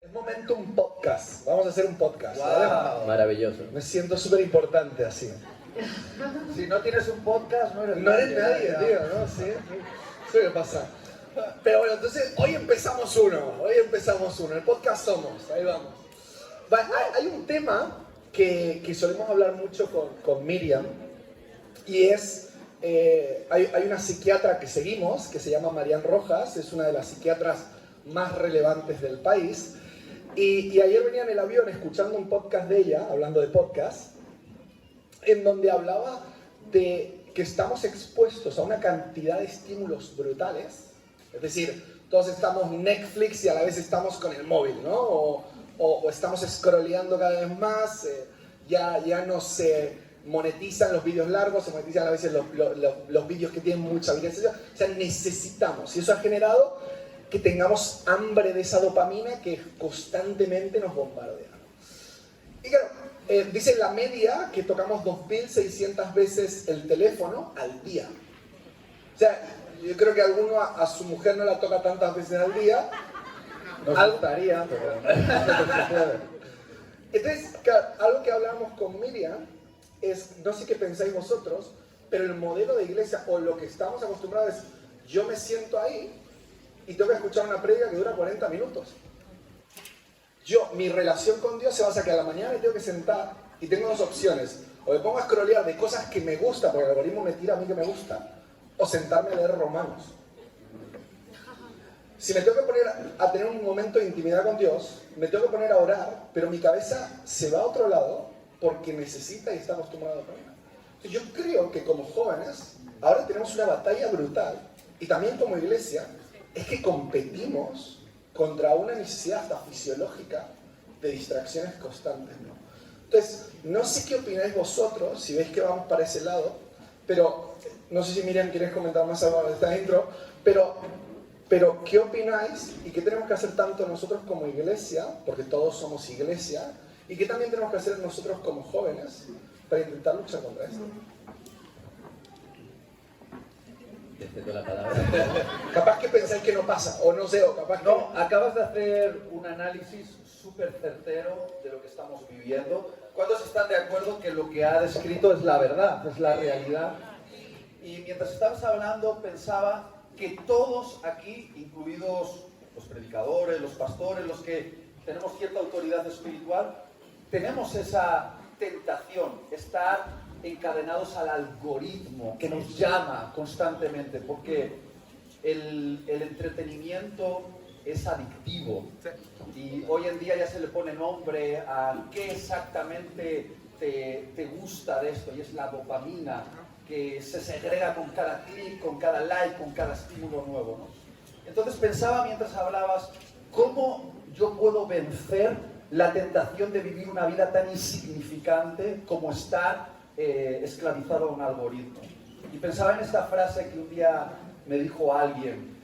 Es momento un podcast. Vamos a hacer un podcast. Wow. ¿Vale? Maravilloso. Me siento súper importante así. Si no tienes un podcast, no eres No eres nadie, ya. tío, ¿no? Sí. Eso me pasa. Pero bueno, entonces hoy empezamos uno. El podcast somos. Ahí vamos. Hay un tema que solemos hablar mucho con Miriam. Y es, hay una psiquiatra que seguimos, que se llama Marian Rojas, es una de las psiquiatras más relevantes del país. Y ayer venía en el avión escuchando un podcast de ella, hablando de podcast, en donde hablaba de que estamos expuestos a una cantidad de estímulos brutales. Es decir, todos estamos Netflix y a la vez estamos con el móvil, ¿no? O estamos scrolleando cada vez más, ya no se monetizan los vídeos largos, se monetizan a veces los vídeos que tienen mucha visualización. O sea, necesitamos, y eso ha generado que tengamos hambre de esa dopamina que constantemente nos bombardea. Y claro, dice la media que tocamos 2.600 veces el teléfono al día. O sea, yo creo que alguno a su mujer no la toca tantas veces al día. Nos gustaría, pero no se puede. Entonces, claro, algo que hablamos con Miriam es, no sé qué pensáis vosotros, pero el modelo de iglesia o lo que estamos acostumbrados es, yo me siento ahí y tengo que escuchar una prédica que dura 40 minutos. Mi relación con Dios se basa que a la mañana me tengo que sentar y tengo dos opciones. O me pongo a scrollear de cosas que me gustan, porque el algoritmo me tira a mí que me gusta, o sentarme a leer Romanos. Si me tengo que poner a tener un momento de intimidad con Dios, me tengo que poner a orar, pero mi cabeza se va a otro lado porque necesita y está acostumbrado a orar. Yo creo que como jóvenes, ahora tenemos una batalla brutal, y también como iglesia, es que competimos contra una necesidad hasta fisiológica de distracciones constantes, ¿no? Entonces, no sé qué opináis vosotros, si veis que vamos para ese lado, pero no sé si Miriam quieres comentar más algo de esta intro, pero ¿qué opináis y qué tenemos que hacer tanto nosotros como iglesia, porque todos somos iglesia, y qué también tenemos que hacer nosotros como jóvenes para intentar luchar contra esto? Te cedo la palabra. Capaz que pensáis que no pasa, o no sé, o capaz que... No, acabas de hacer un análisis súper certero de lo que estamos viviendo. ¿Cuántos están de acuerdo que lo que ha descrito es la verdad, es la realidad? Y mientras estabas hablando pensaba que todos aquí, incluidos los predicadores, los pastores, los que tenemos cierta autoridad espiritual, tenemos esa tentación, estar encadenados al algoritmo que nos llama constantemente, porque el entretenimiento es adictivo y hoy en día ya se le pone nombre a qué exactamente te gusta de esto, y es la dopamina que se segrega con cada clic, con cada like, con cada estímulo nuevo, ¿no? Entonces pensaba mientras hablabas, ¿cómo yo puedo vencer la tentación de vivir una vida tan insignificante como estar esclavizado a un algoritmo? Y pensaba en esta frase que un día me dijo alguien,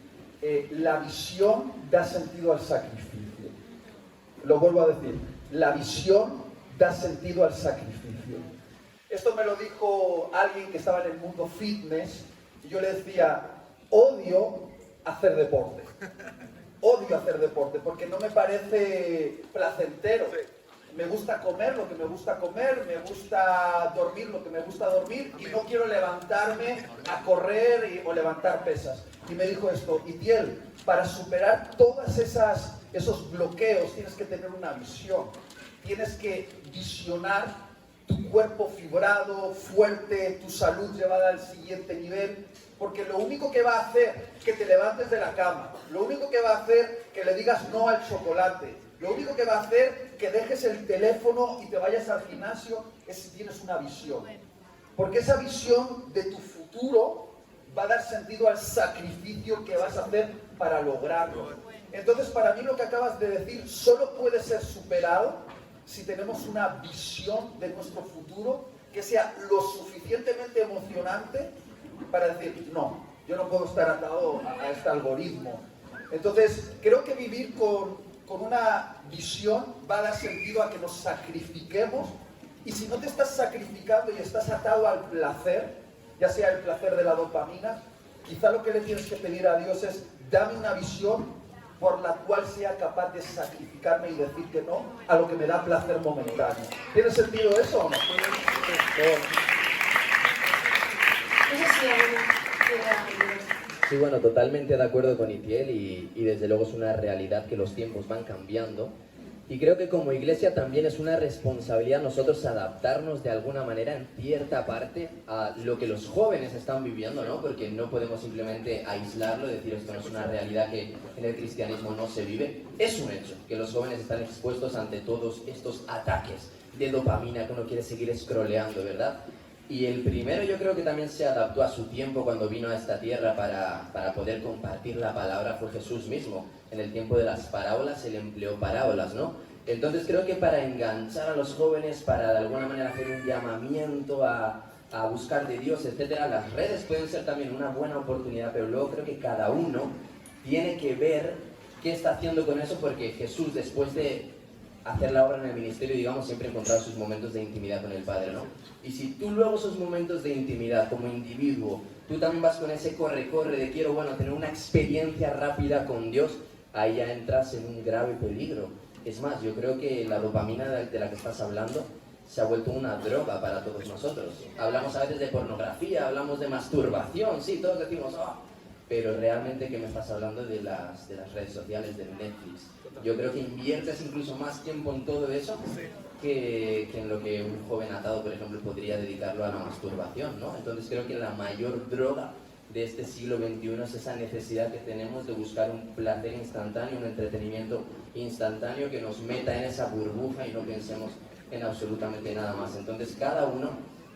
la visión da sentido al sacrificio. Lo vuelvo a decir, la visión da sentido al sacrificio. Esto me lo dijo alguien que estaba en el mundo fitness y yo le decía, odio hacer deporte. Odio hacer deporte porque no me parece placentero. Me gusta comer lo que me gusta comer, me gusta dormir lo que me gusta dormir y no quiero levantarme a correr o levantar pesas. Y me dijo esto, Itiel, para superar todos esos bloqueos tienes que tener una visión. Tienes que visionar tu cuerpo fibrado, fuerte, tu salud llevada al siguiente nivel, porque lo único que va a hacer que te levantes de la cama, lo único que va a hacer que le digas no al chocolate, lo único que va a hacer que dejes el teléfono y te vayas al gimnasio es si tienes una visión. Porque esa visión de tu futuro va a dar sentido al sacrificio que vas a hacer para lograrlo. Entonces, para mí lo que acabas de decir solo puede ser superado si tenemos una visión de nuestro futuro que sea lo suficientemente emocionante para decir, no, yo no puedo estar atado a este algoritmo. Entonces, creo que vivir con una visión va a dar sentido a que nos sacrifiquemos, y si no te estás sacrificando y estás atado al placer, ya sea el placer de la dopamina, quizá lo que le tienes que pedir a Dios es, dame una visión por la cual sea capaz de sacrificarme y decir que no a lo que me da placer momentáneo. ¿Tiene sentido eso o no? Sí, bueno, totalmente de acuerdo con Itiel y desde luego es una realidad que los tiempos van cambiando y creo que como iglesia también es una responsabilidad nosotros adaptarnos de alguna manera en cierta parte a lo que los jóvenes están viviendo, ¿no? Porque no podemos simplemente aislarlo y decir esto no es una realidad que en el cristianismo no se vive. Es un hecho que los jóvenes están expuestos ante todos estos ataques de dopamina que uno quiere seguir scrolleando, ¿verdad? Y el primero yo creo que también se adaptó a su tiempo cuando vino a esta tierra para poder compartir la palabra fue Jesús mismo. En el tiempo de las parábolas, él empleó parábolas, ¿no? Entonces creo que para enganchar a los jóvenes, para de alguna manera hacer un llamamiento a buscar de Dios, etcétera, las redes pueden ser también una buena oportunidad, pero luego creo que cada uno tiene que ver qué está haciendo con eso, porque Jesús, después de hacer la obra en el ministerio, digamos, siempre encontrar sus momentos de intimidad con el Padre, ¿no? Y si tú luego esos momentos de intimidad como individuo, tú también vas con ese corre-corre de quiero, bueno, tener una experiencia rápida con Dios, ahí ya entras en un grave peligro. Es más, yo creo que la dopamina de la que estás hablando se ha vuelto una droga para todos nosotros. Hablamos a veces de pornografía, hablamos de masturbación, sí, todos decimos, oh, pero realmente que me estás hablando de las redes sociales, de Netflix. Yo creo que inviertes incluso más tiempo en todo eso que en lo que un joven atado, por ejemplo, podría dedicarlo a la masturbación, ¿no? Entonces creo que la mayor droga de este siglo XXI es esa necesidad que tenemos de buscar un placer instantáneo, un entretenimiento instantáneo que nos meta en esa burbuja y no pensemos en absolutamente nada más. Entonces cada uno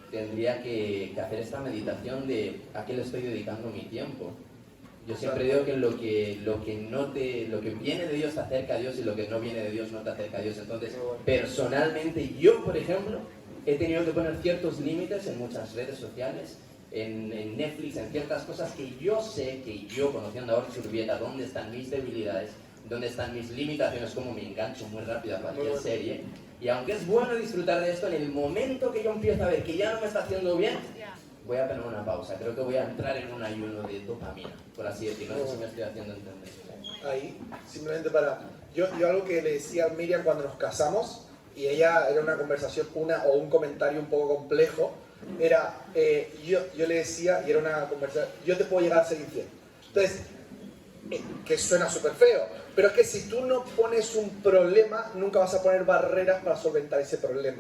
tendría que hacer esta meditación de a qué le estoy dedicando mi tiempo. Yo siempre digo que lo que viene de Dios te acerca a Dios y lo que no viene de Dios no te acerca a Dios. Entonces, personalmente, yo, por ejemplo, he tenido que poner ciertos límites en muchas redes sociales, en Netflix, en ciertas cosas que yo sé, que yo, conociendo a Orchi Urbieta, dónde están mis debilidades, dónde están mis limitaciones, como me engancho muy rápido a cualquier serie. Y aunque es bueno disfrutar de esto, en el momento que yo empiezo a ver que ya no me está haciendo bien, voy a poner una pausa. Creo que voy a entrar en un ayuno de dopamina, por así decirlo. No sé si me estoy haciendo entender. Ahí, simplemente para... Yo algo que le decía a Miriam cuando nos casamos, y ella era una conversación, un comentario un poco complejo, era, yo le decía, y era una conversación, yo te puedo llegar a ser infiel. Entonces, que suena súper feo, pero es que si tú no pones un problema, nunca vas a poner barreras para solventar ese problema.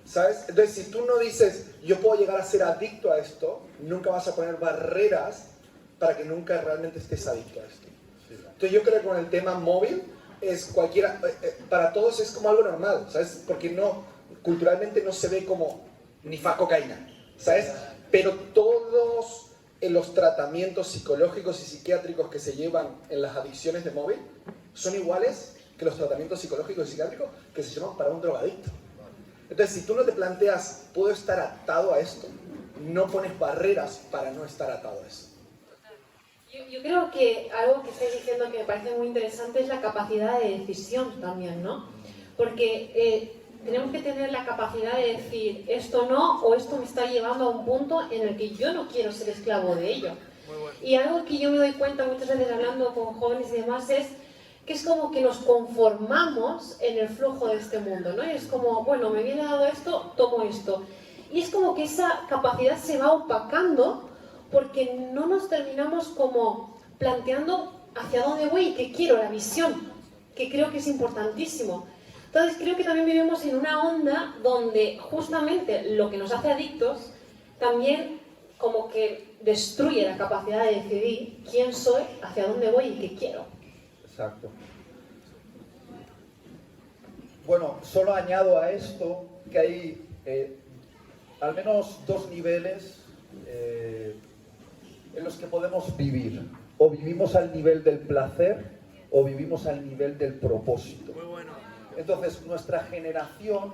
¿Sabes? Entonces, si tú no dices, yo puedo llegar a ser adicto a esto, nunca vas a poner barreras para que nunca realmente estés adicto a esto. Entonces, yo creo que con el tema móvil, es cualquiera, para todos es como algo normal, ¿sabes? Porque no, culturalmente no se ve como ni cocaína, ¿sabes? Pero todos los tratamientos psicológicos y psiquiátricos que se llevan en las adicciones de móvil son iguales que los tratamientos psicológicos y psiquiátricos que se llevan para un drogadicto. Entonces, si tú no te planteas, ¿puedo estar atado a esto? No pones barreras para no estar atado a eso. Yo creo que algo que estáis diciendo que me parece muy interesante es la capacidad de decisión también, ¿no? Porque tenemos que tener la capacidad de decir esto no, o esto me está llevando a un punto en el que yo no quiero ser esclavo de ello. Y algo que yo me doy cuenta muchas veces hablando con jóvenes y demás es que es como que nos conformamos en el flujo de este mundo, ¿no? Y es como, bueno, me viene dado esto, tomo esto. Y es como que esa capacidad se va opacando porque no nos terminamos como planteando hacia dónde voy y qué quiero, la visión, que creo que es importantísimo. Entonces creo que también vivimos en una onda donde justamente lo que nos hace adictos también como que destruye la capacidad de decidir quién soy, hacia dónde voy y qué quiero. Exacto. Bueno, solo añado a esto que hay al menos dos niveles en los que podemos vivir. O vivimos al nivel del placer o vivimos al nivel del propósito. Muy bueno. Entonces, nuestra generación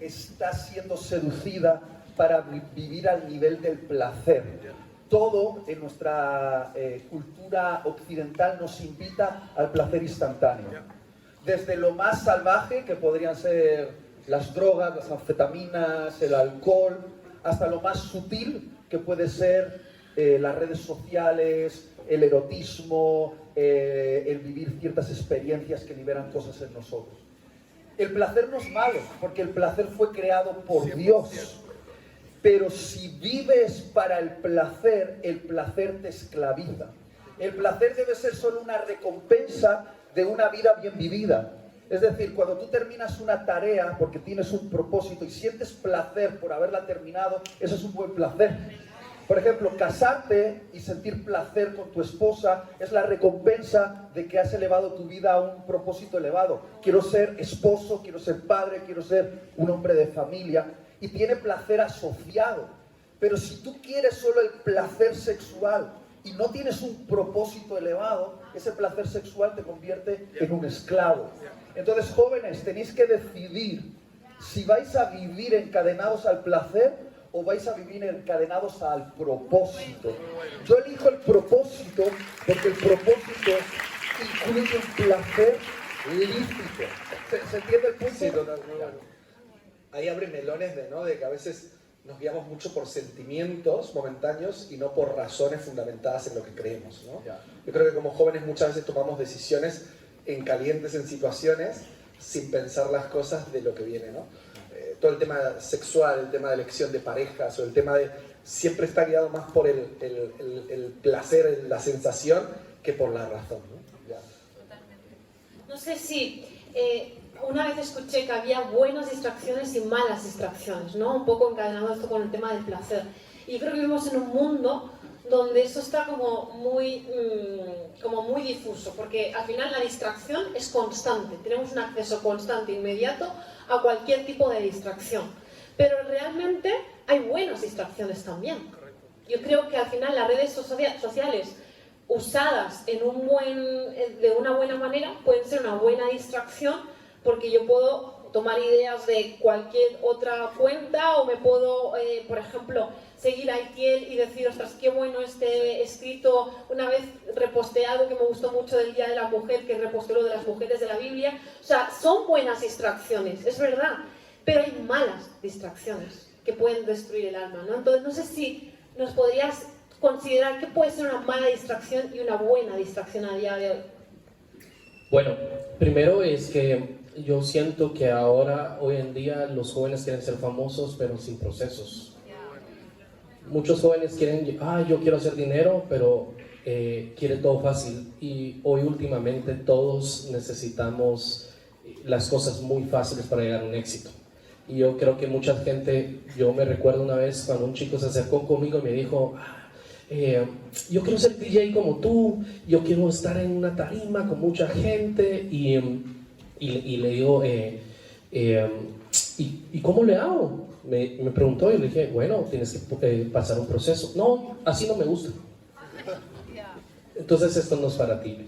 está siendo seducida para vivir al nivel del placer. Todo en nuestra cultura occidental nos invita al placer instantáneo. Desde lo más salvaje, que podrían ser las drogas, las anfetaminas, el alcohol, hasta lo más sutil, que puede ser las redes sociales, el erotismo, el vivir ciertas experiencias que liberan cosas en nosotros. El placer no es malo, porque el placer fue creado por Dios. Pero si vives para el placer te esclaviza. El placer debe ser solo una recompensa de una vida bien vivida. Es decir, cuando tú terminas una tarea porque tienes un propósito y sientes placer por haberla terminado, eso es un buen placer. Por ejemplo, casarte y sentir placer con tu esposa es la recompensa de que has elevado tu vida a un propósito elevado. Quiero ser esposo, quiero ser padre, quiero ser un hombre de familia, y tiene placer asociado. Pero si tú quieres solo el placer sexual y no tienes un propósito elevado, ese placer sexual te convierte en un esclavo. Entonces, jóvenes, tenéis que decidir si vais a vivir encadenados al placer o vais a vivir encadenados al propósito. Yo elijo el propósito porque el propósito incluye un placer lícito. ¿Se entiende el punto? Sí, totalmente. Bueno. Ahí abre melones de que a veces nos guiamos mucho por sentimientos momentáneos y no por razones fundamentadas en lo que creemos, ¿no? Yo creo que como jóvenes muchas veces tomamos decisiones en calientes, en situaciones, sin pensar las cosas de lo que viene, ¿no? Todo el tema sexual, el tema de elección de parejas, o el tema de... siempre está guiado más por el placer, la sensación, que por la razón, ¿no? Totalmente. No sé si... una vez escuché que había buenas distracciones y malas distracciones, ¿no? Un poco encadenado esto con el tema del placer. Y creo que vivimos en un mundo donde eso está como muy difuso, porque al final la distracción es constante. Tenemos un acceso constante, inmediato, a cualquier tipo de distracción. Pero realmente hay buenas distracciones también. Yo creo que al final las redes sociales usadas de una buena manera pueden ser una buena distracción, porque yo puedo tomar ideas de cualquier otra cuenta o me puedo, por ejemplo, seguir a Itiel y decir, ostras, qué bueno este escrito. Una vez reposté algo que me gustó mucho del Día de la Mujer, que reposté lo de las mujeres de la Biblia. O sea, son buenas distracciones, es verdad, pero hay malas distracciones que pueden destruir el alma, ¿no? Entonces, no sé si nos podrías considerar qué puede ser una mala distracción y una buena distracción a día de hoy. Bueno, primero es que yo siento que ahora, hoy en día, los jóvenes quieren ser famosos, pero sin procesos. Muchos jóvenes quieren, yo quiero hacer dinero, pero quieren todo fácil. Y hoy últimamente todos necesitamos las cosas muy fáciles para llegar a un éxito. Y yo creo que mucha gente, yo me recuerdo una vez cuando un chico se acercó conmigo y me dijo, yo quiero ser DJ como tú, yo quiero estar en una tarima con mucha gente, y le digo, ¿y cómo le hago? Me preguntó y le dije, bueno, tienes que pasar un proceso. No, así no me gusta. Entonces esto no es para ti.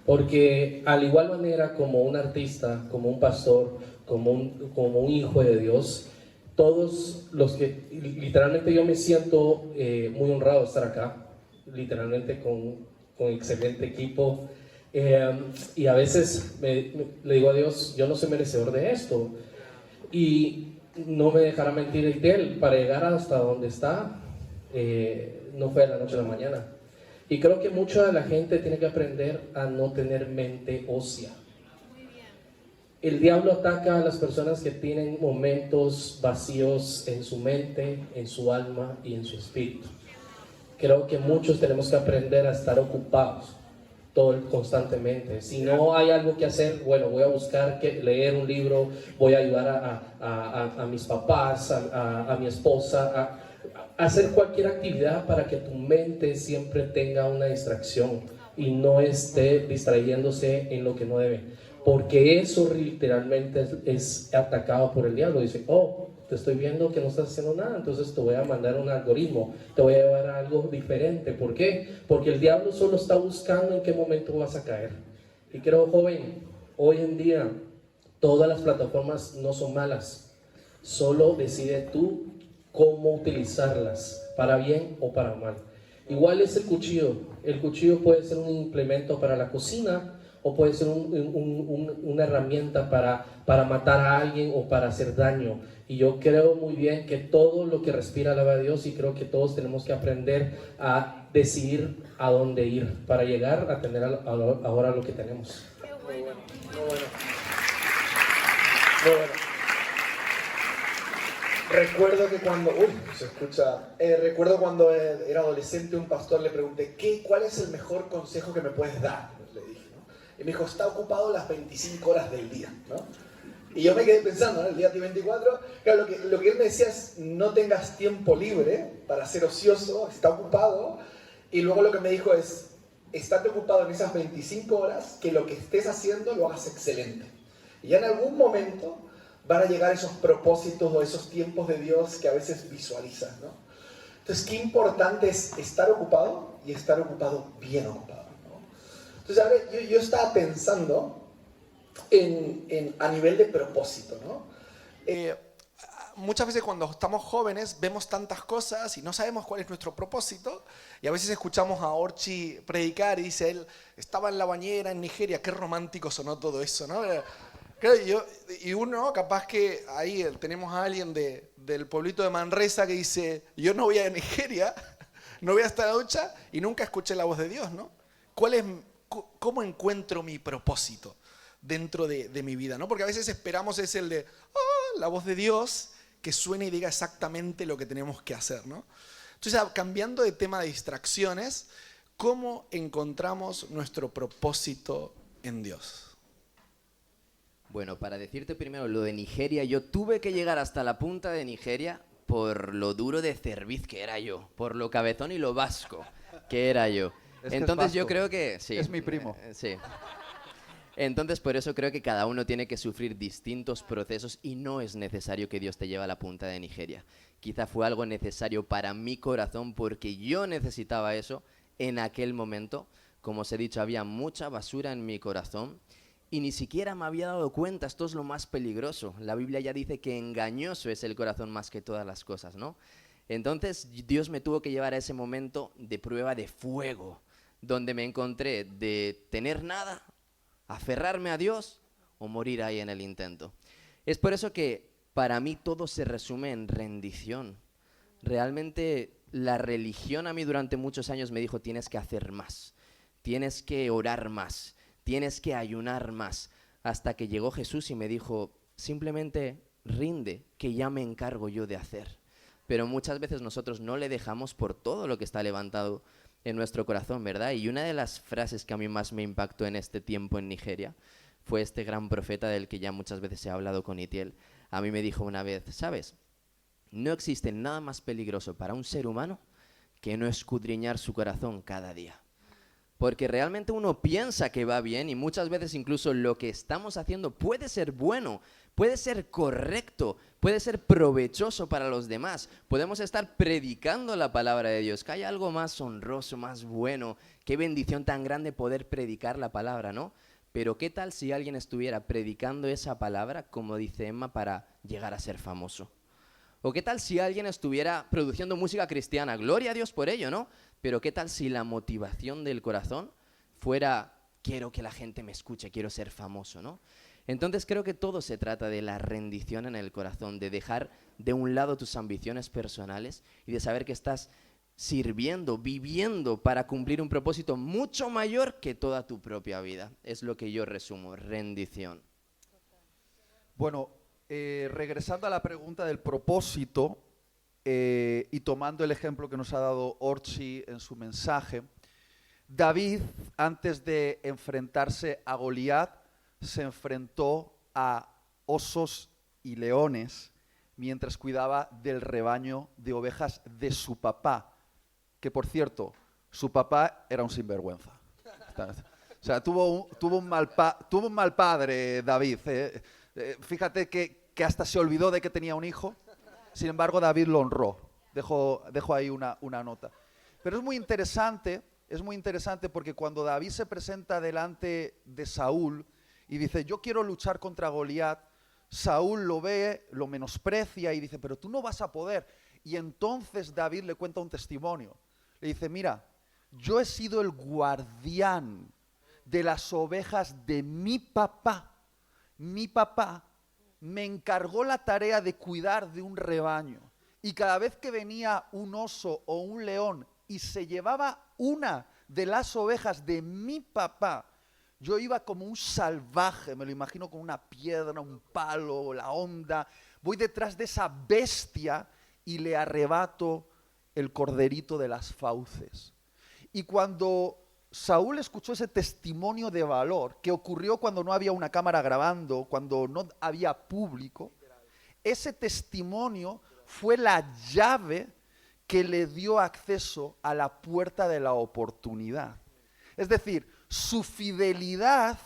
Porque al igual manera como un artista, como un pastor, como un hijo de Dios, todos los que, literalmente yo me siento muy honrado de estar acá, literalmente con excelente equipo. Y a veces le digo a Dios, yo no soy merecedor de esto, y no me dejará mentir Itiel, para llegar hasta donde está, no fue de la noche a la mañana. Y creo que mucha de la gente tiene que aprender a no tener mente ósea. El diablo ataca a las personas que tienen momentos vacíos en su mente, en su alma y en su espíritu. Creo que muchos tenemos que aprender a estar ocupados constantemente. Si no hay algo que hacer, bueno, voy a buscar leer un libro, voy a ayudar a mis papás, a mi esposa, a hacer cualquier actividad para que tu mente siempre tenga una distracción y no esté distrayéndose en lo que no debe, porque eso literalmente es atacado por el diablo. Dice, te estoy viendo que no estás haciendo nada, entonces te voy a mandar un algoritmo, te voy a llevar a algo diferente. ¿Por qué? Porque el diablo solo está buscando en qué momento vas a caer. Y creo, joven, hoy en día todas las plataformas no son malas, solo decide tú cómo utilizarlas, para bien o para mal. Igual es el cuchillo puede ser un implemento para la cocina o puede ser una herramienta para matar a alguien o para hacer daño. Y yo creo muy bien que todo lo que respira alaba a Dios, y creo que todos tenemos que aprender a decidir a dónde ir para llegar a tener ahora lo que tenemos. Muy bueno, muy bueno. Muy bueno. Recuerdo que cuando... se escucha. Recuerdo cuando era adolescente, un pastor le pregunté, ¿cuál es el mejor consejo que me puedes dar? Le dije, ¿no? Y me dijo, está ocupado las 25 horas del día, ¿no? Y yo me quedé pensando, ¿no? El día 24, claro, lo que él me decía es, no tengas tiempo libre para ser ocioso, está ocupado. Y luego lo que me dijo es, estate ocupado en esas 25 horas, que lo que estés haciendo lo hagas excelente. Y ya en algún momento van a llegar esos propósitos o esos tiempos de Dios que a veces visualizas, ¿no? Entonces, qué importante es estar ocupado y estar ocupado bien ocupado, ¿no? Entonces, a ver, yo estaba pensando a nivel de propósito, ¿no? Muchas veces cuando estamos jóvenes vemos tantas cosas y no sabemos cuál es nuestro propósito, y a veces escuchamos a Orchi predicar y dice, él estaba en la bañera en Nigeria, qué romántico sonó todo eso, ¿no? Claro, y uno, capaz que ahí tenemos a alguien del pueblito de Manresa que dice, yo no voy a Nigeria, no voy a estar a la ducha y nunca escuché la voz de Dios, ¿no? ¿Cómo encuentro mi propósito dentro de mi vida, ¿no? Porque a veces esperamos es el de, la voz de Dios que suene y diga exactamente lo que tenemos que hacer, ¿no? Entonces, cambiando de tema de distracciones, ¿cómo encontramos nuestro propósito en Dios? Bueno, para decirte primero lo de Nigeria, yo tuve que llegar hasta la punta de Nigeria por lo duro de cerviz que era yo, por lo cabezón y lo vasco que era yo. Entonces yo creo que... Sí, es mi primo. Sí. Entonces por eso creo que cada uno tiene que sufrir distintos procesos y no es necesario que Dios te lleve a la punta de Nigeria. Quizá fue algo necesario para mi corazón porque yo necesitaba eso en aquel momento. Como os he dicho, había mucha basura en mi corazón. Y ni siquiera me había dado cuenta, esto es lo más peligroso. La Biblia ya dice que engañoso es el corazón más que todas las cosas, ¿no? Entonces Dios me tuvo que llevar a ese momento de prueba de fuego, donde me encontré de tener nada, aferrarme a Dios o morir ahí en el intento. Es por eso que para mí todo se resume en rendición. Realmente la religión a mí durante muchos años me dijo, tienes que hacer más, tienes que orar más, tienes que ayunar más, hasta que llegó Jesús y me dijo, simplemente rinde, que ya me encargo yo de hacer. Pero muchas veces nosotros no le dejamos por todo lo que está levantado en nuestro corazón, ¿verdad? Y una de las frases que a mí más me impactó en este tiempo en Nigeria fue este gran profeta del que ya muchas veces he hablado con Itiel. A mí me dijo una vez, ¿sabes? No existe nada más peligroso para un ser humano que no escudriñar su corazón cada día. Porque realmente uno piensa que va bien y muchas veces incluso lo que estamos haciendo puede ser bueno, puede ser correcto, puede ser provechoso para los demás. Podemos estar predicando la palabra de Dios, que hay algo más honroso, más bueno. Qué bendición tan grande poder predicar la palabra, ¿no? Pero ¿qué tal si alguien estuviera predicando esa palabra, como dice Emma, para llegar a ser famoso? ¿O qué tal si alguien estuviera produciendo música cristiana? Gloria a Dios por ello, ¿no? Pero ¿qué tal si la motivación del corazón fuera, quiero que la gente me escuche, quiero ser famoso, ¿no? Entonces creo que todo se trata de la rendición en el corazón, de dejar de un lado tus ambiciones personales y de saber que estás sirviendo, viviendo para cumplir un propósito mucho mayor que toda tu propia vida. Es lo que yo resumo, rendición. Bueno, regresando a la pregunta del propósito y tomando el ejemplo que nos ha dado Orchi en su mensaje, David, antes de enfrentarse a Goliat, se enfrentó a osos y leones mientras cuidaba del rebaño de ovejas de su papá, que por cierto, su papá era un sinvergüenza. O sea, tuvo un mal padre David. Fíjate que hasta se olvidó de que tenía un hijo. Sin embargo, David lo honró. Dejo ahí una nota. Pero es muy interesante porque cuando David se presenta delante de Saúl y dice, yo quiero luchar contra Goliat, Saúl lo ve, lo menosprecia y dice, pero tú no vas a poder. Y entonces David le cuenta un testimonio. Le dice, mira, yo he sido el guardián de las ovejas de mi papá. Mi papá me encargó la tarea de cuidar de un rebaño. Y cada vez que venía un oso o un león y se llevaba una de las ovejas de mi papá, yo iba como un salvaje, me lo imagino con una piedra, un palo, la onda. Voy detrás de esa bestia y le arrebato el corderito de las fauces. Y cuando Saúl escuchó ese testimonio de valor que ocurrió cuando no había una cámara grabando, cuando no había público, ese testimonio fue la llave que le dio acceso a la puerta de la oportunidad. Es decir, su fidelidad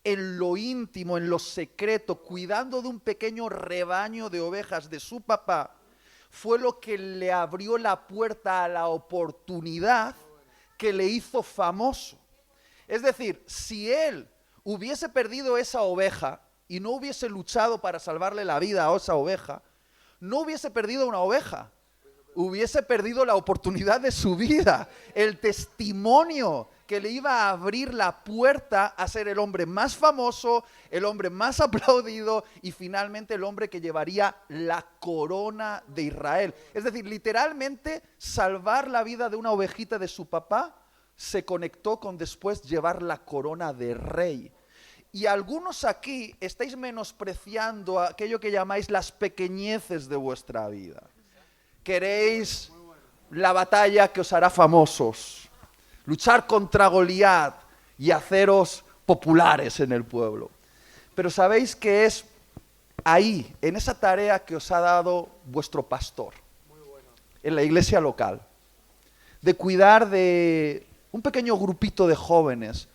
en lo íntimo, en lo secreto, cuidando de un pequeño rebaño de ovejas de su papá, fue lo que le abrió la puerta a la oportunidad que le hizo famoso. Es decir, si él hubiese perdido esa oveja y no hubiese luchado para salvarle la vida a esa oveja, no hubiese perdido una oveja, hubiese perdido la oportunidad de su vida, el testimonio que le iba a abrir la puerta a ser el hombre más famoso, el hombre más aplaudido y finalmente el hombre que llevaría la corona de Israel. Es decir, literalmente salvar la vida de una ovejita de su papá se conectó con después llevar la corona de rey. Y algunos aquí estáis menospreciando aquello que llamáis las pequeñeces de vuestra vida. Queréis la batalla que os hará famosos, luchar contra Goliat y haceros populares en el pueblo. Pero sabéis que es ahí, en esa tarea que os ha dado vuestro pastor, en la iglesia local, de cuidar de un pequeño grupito de jóvenes,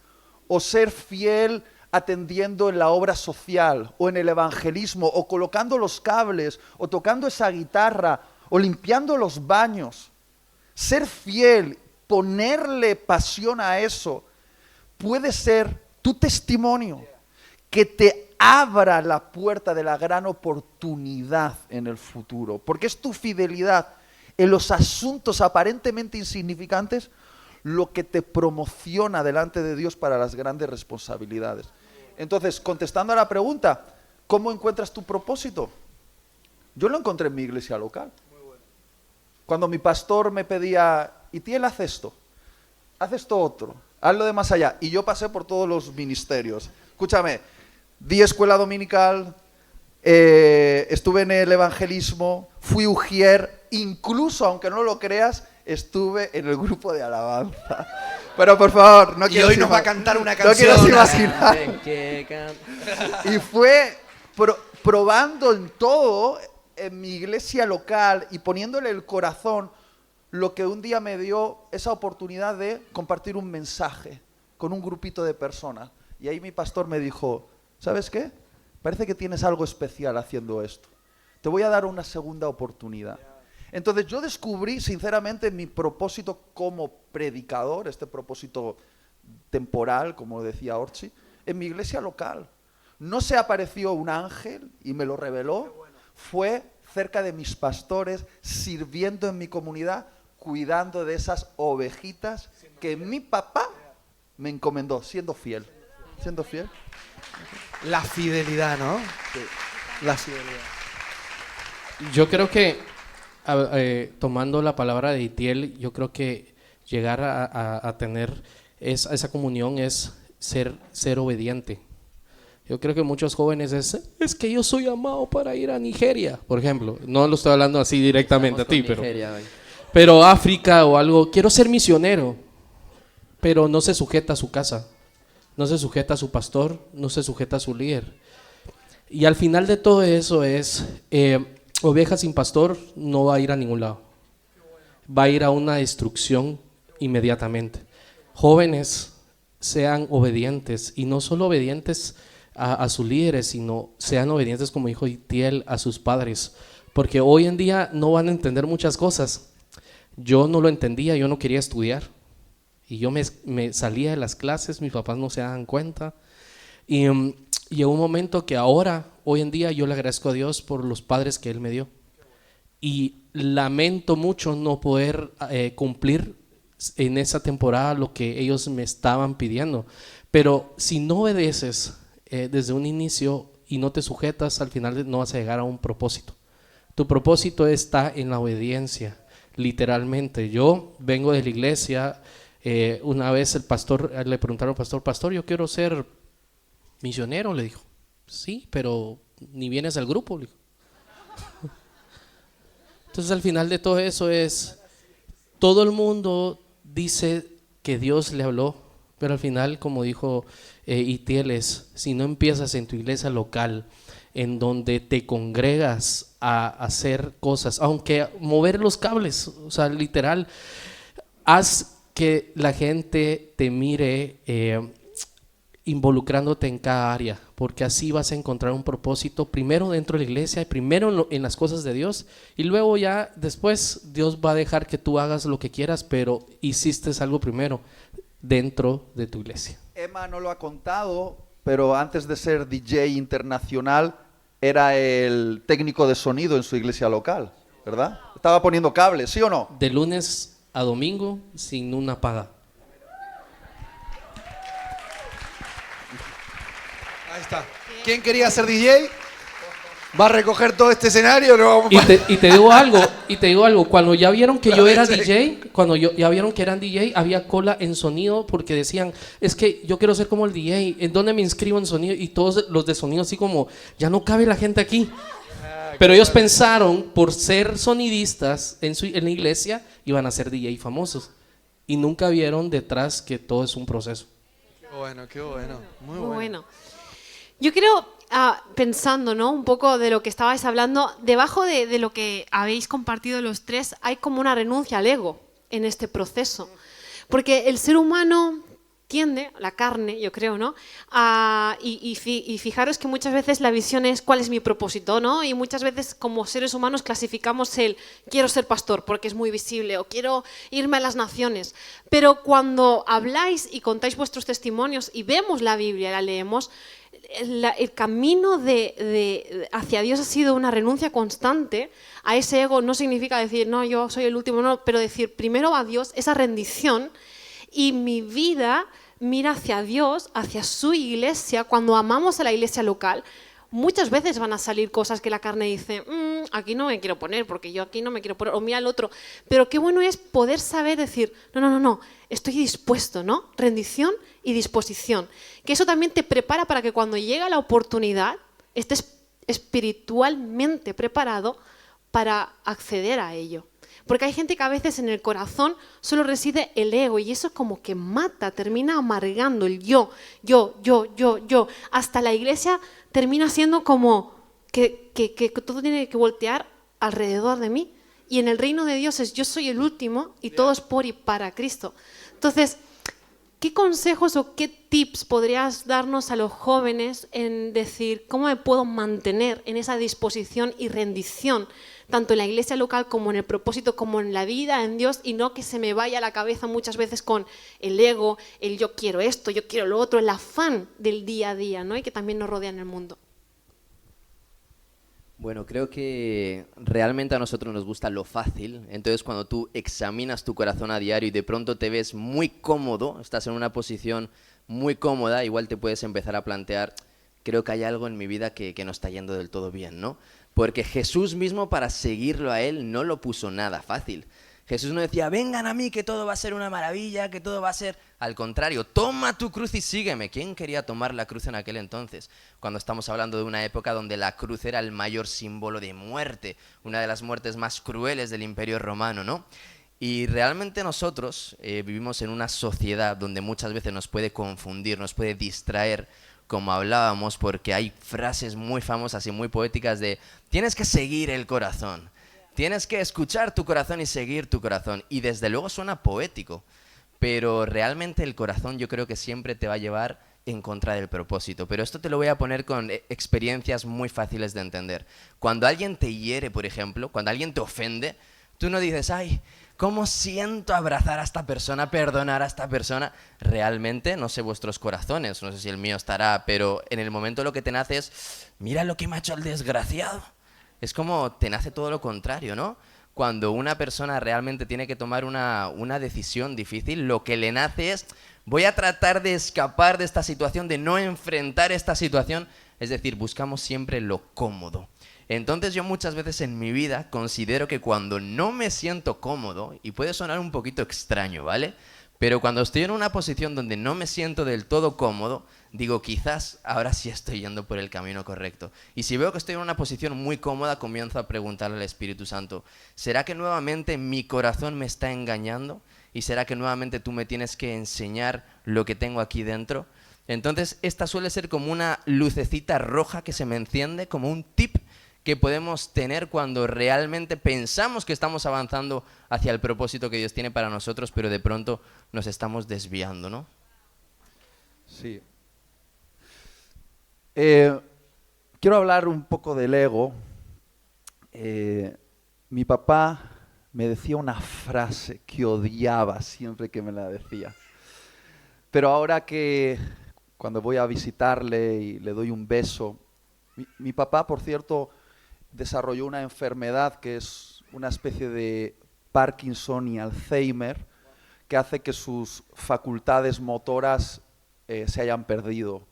o ser fiel atendiendo en la obra social, o en el evangelismo, o colocando los cables, o tocando esa guitarra, o limpiando los baños. Ser fiel, ponerle pasión a eso, puede ser tu testimonio que te abra la puerta de la gran oportunidad en el futuro, porque es tu fidelidad en los asuntos aparentemente insignificantes lo que te promociona delante de Dios para las grandes responsabilidades. Entonces, contestando a la pregunta, ¿cómo encuentras tu propósito? Yo lo encontré en mi iglesia local. Cuando mi pastor me pedía, Itiel, haz esto otro, hazlo de más allá. Y yo pasé por todos los ministerios. Escúchame, di escuela dominical, estuve en el evangelismo, fui ujier, incluso, aunque no lo creas, estuve en el grupo de alabanza. Pero por favor, no quiero. Y hoy nos va a cantar una canción. No quiero imaginar. Y fue probando en todo, en mi iglesia local y poniéndole el corazón, lo que un día me dio esa oportunidad de compartir un mensaje con un grupito de personas. Y ahí mi pastor me dijo, ¿sabes qué? Parece que tienes algo especial haciendo esto. Te voy a dar una segunda oportunidad. Entonces yo descubrí sinceramente mi propósito como predicador, este propósito temporal, como decía Orchi, en mi iglesia local. No se apareció un ángel y me lo reveló, fue cerca de mis pastores, sirviendo en mi comunidad, cuidando de esas ovejitas que mi papá me encomendó, siendo fiel. Siendo fiel. La fidelidad, ¿no? Sí. La fidelidad. Yo creo que, tomando la palabra de Itiel, yo creo que llegar a tener esa comunión es ser obediente. Yo creo que muchos jóvenes es que yo soy amado para ir a Nigeria, por ejemplo. No lo estoy hablando así directamente a ti, pero África o algo. Quiero ser misionero, pero no se sujeta a su casa, no se sujeta a su pastor, no se sujeta a su líder. Y al final de todo eso es, oveja sin pastor no va a ir a ningún lado. Va a ir a una destrucción inmediatamente. Jóvenes, sean obedientes, y no solo obedientes a sus líderes, sino sean obedientes, como dijo Itiel, a sus padres, porque hoy en día no van a entender muchas cosas. Yo no lo entendía, yo no quería estudiar, y yo me salía de las clases, mis papás no se daban cuenta, y llegó un momento que hoy en día yo le agradezco a Dios por los padres que Él me dio, y lamento mucho no poder cumplir en esa temporada lo que ellos me estaban pidiendo. Pero si no obedeces desde un inicio y no te sujetas, al final no vas a llegar a un propósito. Tu propósito está en la obediencia, literalmente. Yo vengo de la iglesia, una vez el pastor, le preguntaron al pastor, yo quiero ser misionero, le dijo. Sí, pero ni vienes al grupo, le dijo. Entonces al final de todo eso es, todo el mundo dice que Dios le habló, pero al final, como dijo Itiel, si no empiezas en tu iglesia local, en donde te congregas a hacer cosas, aunque mover los cables, o sea, literal, haz que la gente te mire involucrándote en cada área, porque así vas a encontrar un propósito, primero dentro de la iglesia, primero en las cosas de Dios, y luego ya después Dios va a dejar que tú hagas lo que quieras, pero hiciste algo primero dentro de tu iglesia. Emma no lo ha contado, pero antes de ser DJ internacional era el técnico de sonido en su iglesia local, ¿verdad? Estaba poniendo cables, ¿sí o no? De lunes a domingo sin una paga. Ahí está. ¿Quién quería ser DJ? ¿Va a recoger todo este escenario? No, Y te digo algo, cuando ya vieron que yo era DJ, ya vieron que eran DJ, había cola en sonido porque decían, es que yo quiero ser como el DJ, ¿en dónde me inscribo en sonido? Y todos los de sonido así como, ya no cabe la gente aquí. Pero ellos pensaron, por ser sonidistas en la iglesia, iban a ser DJ famosos. Y nunca vieron detrás que todo es un proceso. Qué bueno, qué bueno. Muy Muy bueno. bueno. Yo creo, pensando, ¿no?, un poco de lo que estabais hablando, debajo de lo que habéis compartido los tres, hay como una renuncia al ego en este proceso. Porque el ser humano tiende, la carne, yo creo, ¿no?, y fijaros que muchas veces la visión es cuál es mi propósito, ¿no? Y muchas veces como seres humanos clasificamos el quiero ser pastor porque es muy visible, o quiero irme a las naciones. Pero cuando habláis y contáis vuestros testimonios y vemos la Biblia, la leemos, el camino hacia Dios ha sido una renuncia constante a ese ego. No significa decir, no, yo soy el último, no, pero decir primero a Dios, esa rendición, y mi vida mira hacia Dios, hacia su iglesia. Cuando amamos a la iglesia local, muchas veces van a salir cosas que la carne dice, aquí no me quiero poner, porque yo aquí no me quiero poner, o mira al otro. Pero qué bueno es poder saber decir, no, estoy dispuesto, ¿no? Rendición y disposición. Que eso también te prepara para que cuando llega la oportunidad estés espiritualmente preparado para acceder a ello. Porque hay gente que a veces en el corazón solo reside el ego, y eso como que mata, termina amargando el yo. Hasta la iglesia termina siendo como que todo tiene que voltear alrededor de mí. Y en el reino de Dios es yo soy el último y todo es por y para Cristo. Entonces, ¿qué consejos o qué tips podrías darnos a los jóvenes en decir cómo me puedo mantener en esa disposición y rendición, tanto en la iglesia local como en el propósito, como en la vida en Dios, y no que se me vaya a la cabeza muchas veces con el ego, el yo quiero esto, yo quiero lo otro, el afán del día a día, ¿no?, y que también nos rodea en el mundo? Bueno, creo que realmente a nosotros nos gusta lo fácil. Entonces, cuando tú examinas tu corazón a diario y de pronto te ves muy cómodo, estás en una posición muy cómoda, igual te puedes empezar a plantear, creo que hay algo en mi vida que no está yendo del todo bien, ¿no? Porque Jesús mismo, para seguirlo a Él, no lo puso nada fácil. Jesús no decía, vengan a mí que todo va a ser una maravilla, que todo va a ser... Al contrario, toma tu cruz y sígueme. ¿Quién quería tomar la cruz en aquel entonces? Cuando estamos hablando de una época donde la cruz era el mayor símbolo de muerte, una de las muertes más crueles del Imperio Romano, ¿no? Y realmente nosotros vivimos en una sociedad donde muchas veces nos puede confundir, nos puede distraer, como hablábamos, porque hay frases muy famosas y muy poéticas de tienes que seguir el corazón. Tienes que escuchar tu corazón y seguir tu corazón. Y desde luego suena poético, pero realmente el corazón yo creo que siempre te va a llevar en contra del propósito. Pero esto te lo voy a poner con experiencias muy fáciles de entender. Cuando alguien te hiere, por ejemplo, cuando alguien te ofende, tú no dices, ay, ¿cómo siento abrazar a esta persona, perdonar a esta persona? Realmente, no sé vuestros corazones, no sé si el mío estará, pero en el momento lo que te nace es, mira lo que me ha hecho el desgraciado. Es como te nace todo lo contrario, ¿no? cuando una persona realmente tiene que tomar una decisión difícil, lo que le nace es, voy a tratar de escapar de esta situación, de no enfrentar esta situación. Es decir, buscamos siempre lo cómodo. Entonces yo muchas veces en mi vida considero que cuando no me siento cómodo, y puede sonar un poquito extraño, ¿vale? Pero cuando estoy en una posición donde no me siento del todo cómodo, digo, quizás ahora sí estoy yendo por el camino correcto. Y si veo que estoy en una posición muy cómoda, comienzo a preguntarle al Espíritu Santo, ¿será que nuevamente mi corazón me está engañando? ¿Y será que nuevamente tú me tienes que enseñar lo que tengo aquí dentro? Entonces, esta suele ser como una lucecita roja que se me enciende, como un tip que podemos tener cuando realmente pensamos que estamos avanzando hacia el propósito que Dios tiene para nosotros, pero de pronto nos estamos desviando, ¿no? Sí. Quiero hablar un poco del ego. Mi papá me decía una frase que odiaba siempre que me la decía. Pero ahora que cuando voy a visitarle y le doy un beso, mi papá, por cierto, desarrolló una enfermedad que es una especie de Parkinson y Alzheimer, que hace que sus facultades motoras se hayan perdido.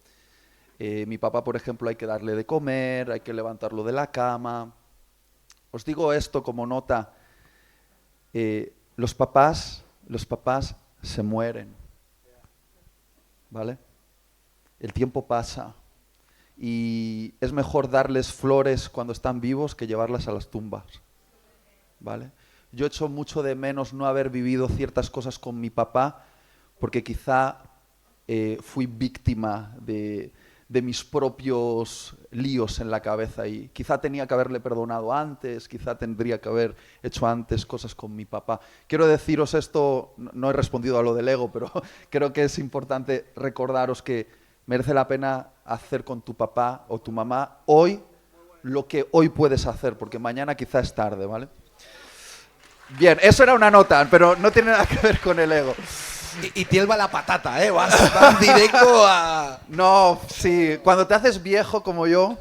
Mi papá, por ejemplo, hay que darle de comer, hay que levantarlo de la cama. Os digo esto como nota, los papás se mueren, ¿vale? El tiempo pasa y es mejor darles flores cuando están vivos que llevarlas a las tumbas, ¿vale? Yo echo mucho de menos no haber vivido ciertas cosas con mi papá porque quizá fui víctima de mis propios líos en la cabeza y quizá tenía que haberle perdonado antes, quizá tendría que haber hecho antes cosas con mi papá. Quiero deciros esto, no he respondido a lo del ego, pero creo que es importante recordaros que merece la pena hacer con tu papá o tu mamá hoy lo que hoy puedes hacer, porque mañana quizá es tarde, ¿vale? Bien, eso era una nota, pero no tiene nada que ver con el ego. Y Tiel va la patata, ¿eh? Vas directo a... No, sí, cuando te haces viejo como yo,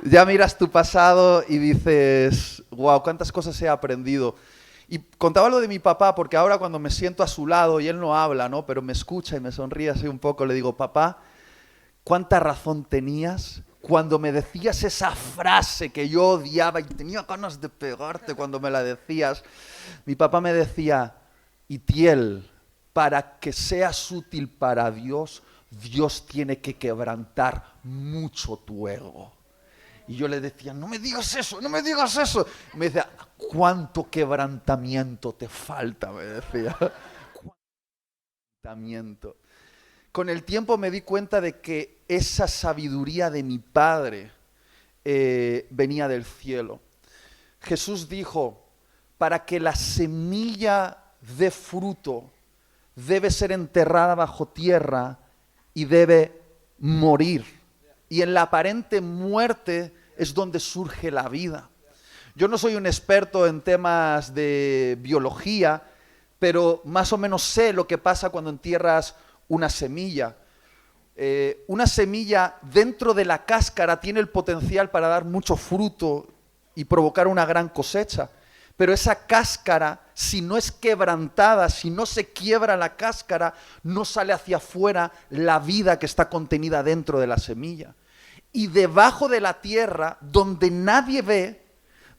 ya miras tu pasado y dices, wow, cuántas cosas he aprendido. Y contaba lo de mi papá porque ahora cuando me siento a su lado y él no habla, ¿no? Pero me escucha y me sonríe así un poco, le digo, papá, ¿cuánta razón tenías cuando me decías esa frase que yo odiaba y tenía ganas de pegarte cuando me la decías? Mi papá me decía, Itiel, para que seas útil para Dios, Dios tiene que quebrantar mucho tu ego. Y yo le decía, no me digas eso, no me digas eso. Y me decía, ¿cuánto quebrantamiento te falta? Me decía. ¿Cuánto quebrantamiento? Con el tiempo me di cuenta de que esa sabiduría de mi padre venía del cielo. Jesús dijo, para que la semilla dé fruto, debe ser enterrada bajo tierra y debe morir. Y en la aparente muerte es donde surge la vida. Yo no soy un experto en temas de biología, pero más o menos sé lo que pasa cuando entierras una semilla. Una semilla dentro de la cáscara tiene el potencial para dar mucho fruto y provocar una gran cosecha. Pero esa cáscara, si no es quebrantada, si no se quiebra la cáscara, no sale hacia afuera la vida que está contenida dentro de la semilla. Y debajo de la tierra, donde nadie ve,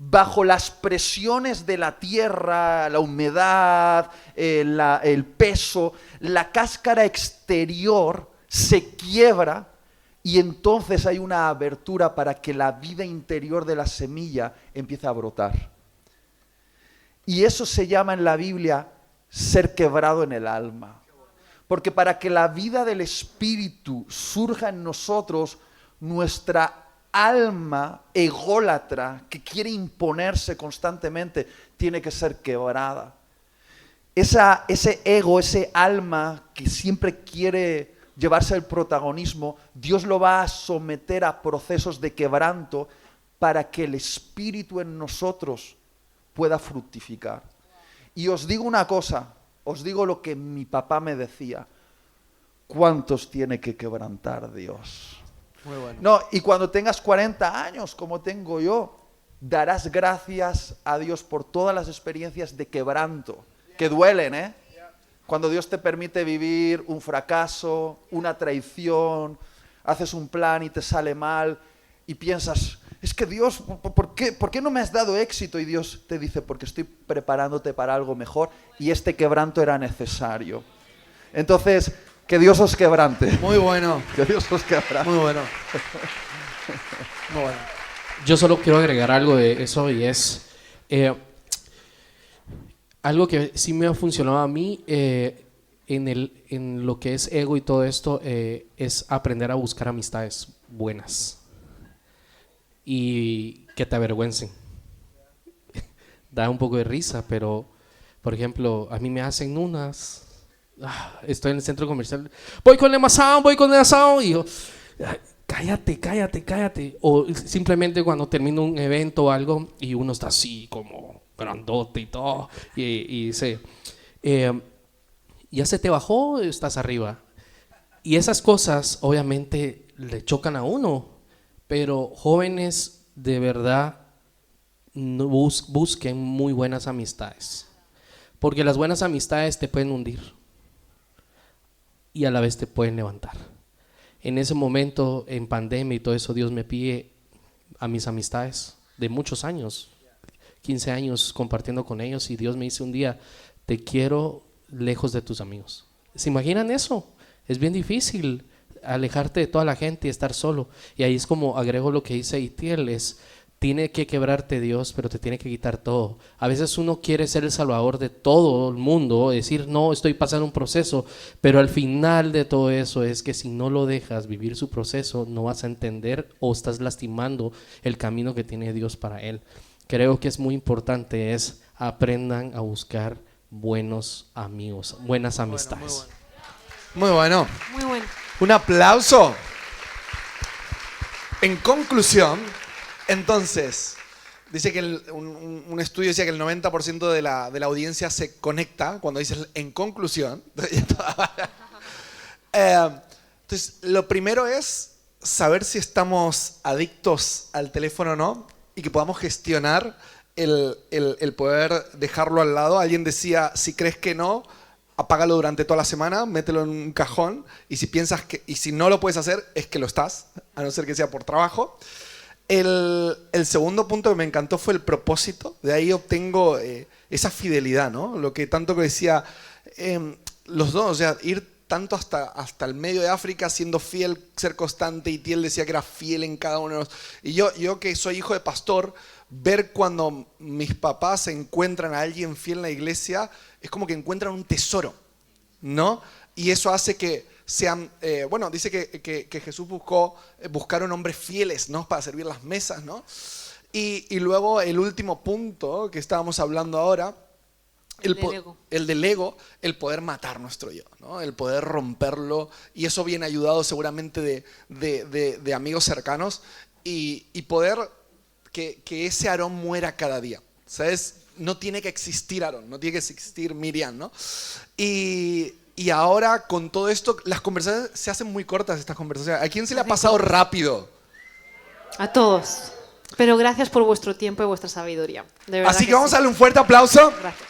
bajo las presiones de la tierra, la humedad, el peso, la cáscara exterior se quiebra y entonces hay una abertura para que la vida interior de la semilla empiece a brotar. Y eso se llama en la Biblia ser quebrado en el alma. Porque para que la vida del Espíritu surja en nosotros, nuestra alma ególatra que quiere imponerse constantemente tiene que ser quebrada. Ese ego, ese alma que siempre quiere llevarse el protagonismo, Dios lo va a someter a procesos de quebranto para que el Espíritu en nosotros pueda fructificar. Y os digo una cosa, os digo lo que mi papá me decía, ¿cuántos tiene que quebrantar Dios? Muy bueno. No, y cuando tengas 40 años, como tengo yo, darás gracias a Dios por todas las experiencias de quebranto, que duelen, ¿eh? Cuando Dios te permite vivir un fracaso, una traición, haces un plan y te sale mal y piensas, es que Dios, ¿por qué no me has dado éxito? Y Dios te dice, porque estoy preparándote para algo mejor y este quebranto era necesario. Entonces, que Dios os quebrante. Muy bueno. Que Dios os quebrante. Muy bueno. Muy bueno. Yo solo quiero agregar algo de eso y es algo que sí me ha funcionado a mí en lo que es ego y todo esto es aprender a buscar amistades buenas y que te avergüencen. Da un poco de risa, pero por ejemplo, a mí me hacen unas... estoy en el centro comercial, voy con el asado y yo... Cállate. O simplemente cuando termino un evento o algo y uno está así como grandote y todo y dice, ya se te bajó, estás arriba. Y esas cosas obviamente le chocan a uno, pero jóvenes de verdad busquen muy buenas amistades, porque las buenas amistades te pueden hundir y a la vez te pueden levantar. En ese momento, en pandemia y todo eso, Dios me pide a mis amistades de muchos años, 15 años compartiendo con ellos, y Dios me dice un día, te quiero lejos de tus amigos. ¿Se imaginan eso? Es bien difícil alejarte de toda la gente y estar solo. Y ahí es como agrego lo que dice Itiel, es tiene que quebrarte Dios, pero te tiene que quitar todo. A veces uno quiere ser el salvador de todo el mundo, decir, no, estoy pasando un proceso, pero al final de todo eso es que si no lo dejas vivir su proceso, no vas a entender o estás lastimando el camino que tiene Dios para él. Creo que es muy importante, es aprendan a buscar buenos amigos, buenas amistades. Muy bueno. Muy bueno. Un aplauso. En conclusión, entonces, dice que un estudio decía que el 90% de la audiencia se conecta cuando dices en conclusión. Entonces, lo primero es saber si estamos adictos al teléfono o no y que podamos gestionar el poder dejarlo al lado. Alguien decía, si crees que no, apágalo durante toda la semana, mételo en un cajón y si piensas que, y si no lo puedes hacer, es que lo estás, a no ser que sea por trabajo. El segundo punto que me encantó fue el propósito. De ahí obtengo esa fidelidad, ¿no? Lo que tanto que decía los dos, o sea, ir tanto hasta el medio de África siendo fiel, ser constante, y Tiel decía que era fiel en cada uno de los... Y yo que soy hijo de pastor, ver cuando mis papás encuentran a alguien fiel en la iglesia, es como que encuentran un tesoro, ¿no? Y eso hace que sean, bueno, dice que Jesús buscaron hombres fieles, ¿no? Para servir las mesas, ¿no? Y luego el último punto que estábamos hablando ahora, el del ego, el poder matar nuestro yo, ¿no? El poder romperlo, y eso viene ayudado seguramente de amigos cercanos, y poder que ese Aarón muera cada día, ¿sabes? No tiene que existir Aarón, no tiene que existir Miriam, ¿no? Y ahora con todo esto, las conversaciones se hacen muy cortas, estas conversaciones. ¿A quién se le ha pasado rápido? A todos. Pero gracias por vuestro tiempo y vuestra sabiduría. De verdad Así que vamos sí. a darle un fuerte aplauso. Gracias.